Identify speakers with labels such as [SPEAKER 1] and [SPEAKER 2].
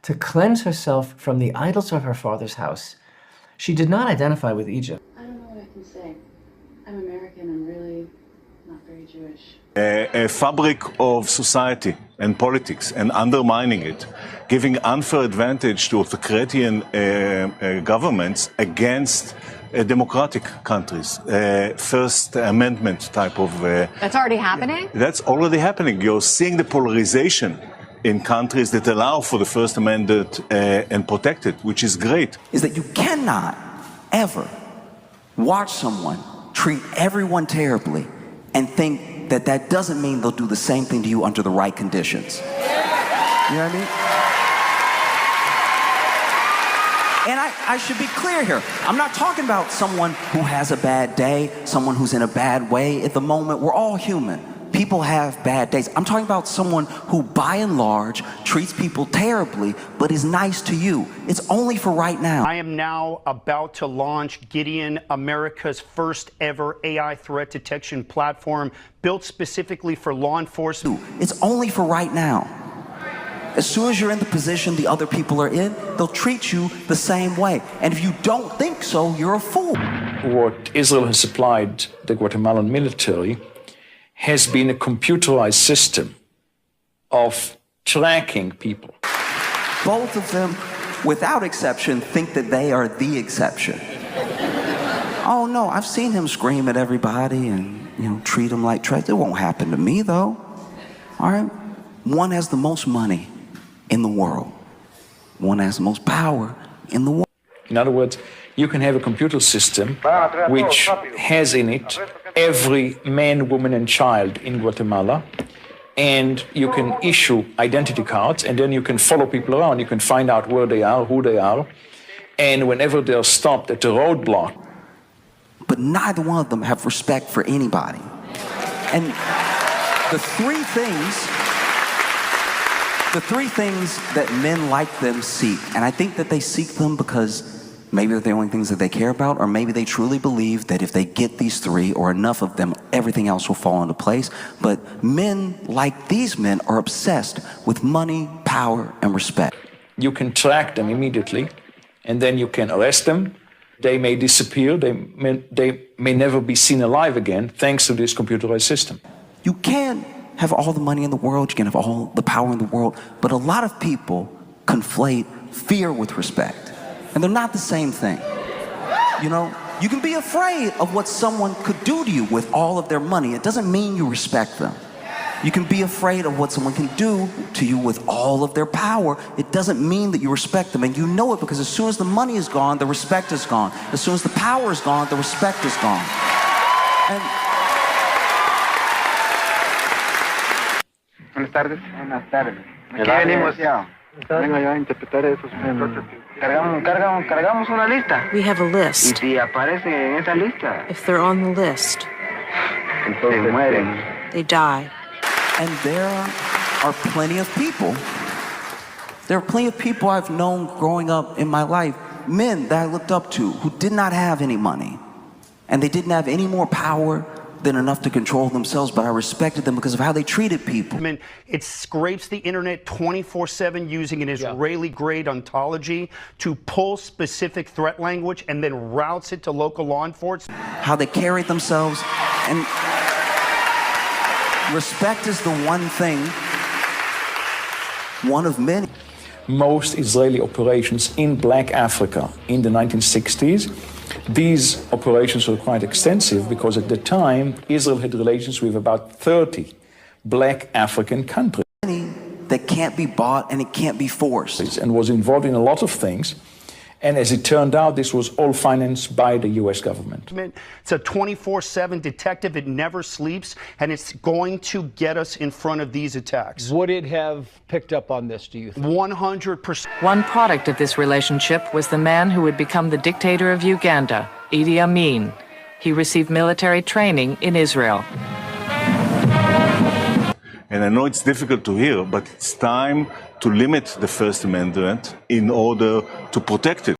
[SPEAKER 1] to cleanse herself from the idols of her father's house. She did not identify with Egypt.
[SPEAKER 2] I don't know what I can say. I'm American. I'm really not very Jewish.
[SPEAKER 3] A fabric of society and politics and undermining it, giving unfair advantage to authoritarian governments against democratic countries, First Amendment type of...
[SPEAKER 4] That's already happening?
[SPEAKER 3] That's already happening. You're seeing the polarization in countries that allow for the First Amendment and protect it, which is great.
[SPEAKER 5] Is that you cannot ever watch someone treat everyone terribly and think that that doesn't mean they'll do the same thing to you under the right conditions. You know what I mean? And I should be clear here. I'm not talking about someone who has a bad day, someone who's in a bad way at the moment. We're all human. People have bad days. I'm talking about someone who, by and large, treats people terribly, but is nice to you. It's only for right now.
[SPEAKER 6] I am now about to launch Gideon, America's first ever AI threat detection platform built specifically for law enforcement.
[SPEAKER 5] It's only for right now. As soon as you're in the position the other people are in, they'll treat you the same way. And if you don't think so, you're a fool.
[SPEAKER 7] What Israel has supplied the Guatemalan military has been a computerized system of tracking people.
[SPEAKER 5] Both of them, without exception, think that they are the exception. Oh no, I've seen him scream at everybody and, treat them like trash. It won't happen to me though. All right? One has the most money in the world. One has the most power in the world.
[SPEAKER 7] In other words, you can have a computer system which has in it every man, woman, and child in Guatemala, and you can issue identity cards, and then you can follow people around. You can find out where they are, who they are, and whenever they're stopped at a roadblock.
[SPEAKER 5] But neither one of them have respect for anybody. And the three things that men like them seek, and I think that they seek them because maybe they're the only things that they care about, or maybe they truly believe that if they get these three or enough of them, everything else will fall into place. But men like these men are obsessed with money, power, and respect.
[SPEAKER 7] You can track them immediately, and then you can arrest them. They may disappear. They may never be seen alive again, thanks to this computerized system.
[SPEAKER 5] You can have all the money in the world, you can have all the power in the world, but a lot of people conflate fear with respect. And they're not the same thing. You can be afraid of what someone could do to you with all of their money. It doesn't mean you respect them. You can be afraid of what someone can do to you with all of their power. It doesn't mean that you respect them. And you know it because as soon as the money is gone, the respect is gone. As soon as the power is gone, the respect is gone. And
[SPEAKER 8] Buenas tardes. Buenas tardes. Aquí venimos. Vengo yo a interpretar esos muchachos. Cargamos una lista.
[SPEAKER 9] We have a list.
[SPEAKER 8] Y si aparecen en esa lista,
[SPEAKER 9] if they're on the list,
[SPEAKER 8] entonces mueren.
[SPEAKER 9] They die.
[SPEAKER 5] And there are plenty of people. There are plenty of people I've known growing up in my life, men that I looked up to who did not have any money. And they didn't have any more power than enough to control themselves, but I respected them because of how they treated people.
[SPEAKER 6] It scrapes the internet 24/7 using an Israeli-grade ontology to pull specific threat language and then routes it to local law enforcement.
[SPEAKER 5] How they carried themselves, and respect is the one thing, one of many.
[SPEAKER 7] Most Israeli operations in Black Africa in the 1960s, these operations were quite extensive because at the time, Israel had relations with about 30 Black African countries.
[SPEAKER 5] That can't be bought and it can't be forced.
[SPEAKER 7] And was involved in a lot of things. And as it turned out, this was all financed by the U.S. government.
[SPEAKER 6] It's a 24/7 detective. It never sleeps, and it's going to get us in front of these attacks.
[SPEAKER 10] Would it have picked up on this, do you think?
[SPEAKER 6] 100%.
[SPEAKER 11] One product of this relationship was the man who would become the dictator of Uganda, Idi Amin. He received military training in Israel.
[SPEAKER 3] And I know it's difficult to hear, but it's time to limit the First Amendment in order to protect it.